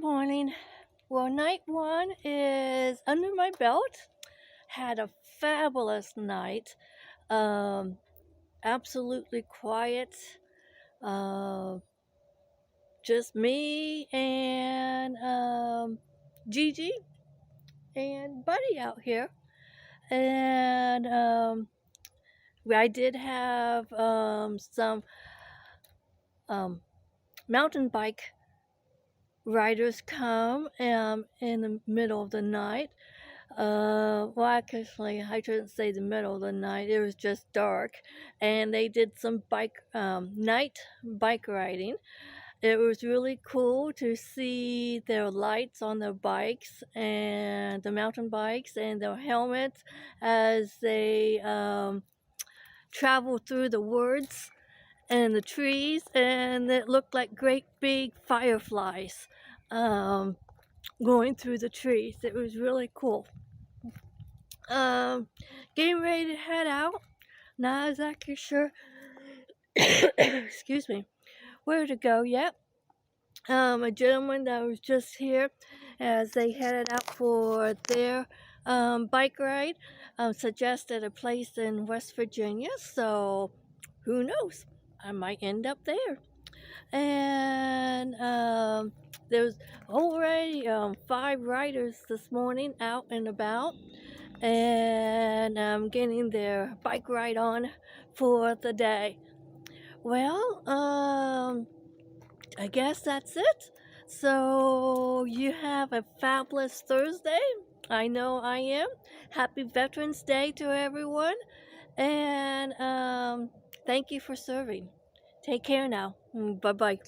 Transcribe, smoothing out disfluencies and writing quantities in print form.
Good morning. Well, night one is under my belt. Had a fabulous night. Um, Absolutely quiet. Uh, just me and Gigi and Buddy out here. And I did have some um, mountain bike riders come in the middle of the night. Well, actually, I shouldn't say the middle of the night. It was just dark, and they did some night bike riding. It was really cool to see their lights on their bikes and the mountain bikes and their helmets as they traveled through the woods and the trees, and it looked like great big fireflies um, going through the trees. It was really cool. Um, Getting ready to head out. Not exactly sure, excuse me, where to go yet. A gentleman that was just here as they headed out for their bike ride suggested a place in West Virginia, so who knows? I might end up there. And there's already 5 riders this morning out and about, and getting their bike ride on for the day. Well, I guess that's it. So you have a fabulous Thursday. I know I am. Happy Veterans Day to everyone, and thank you for serving. Take care now. Bye bye.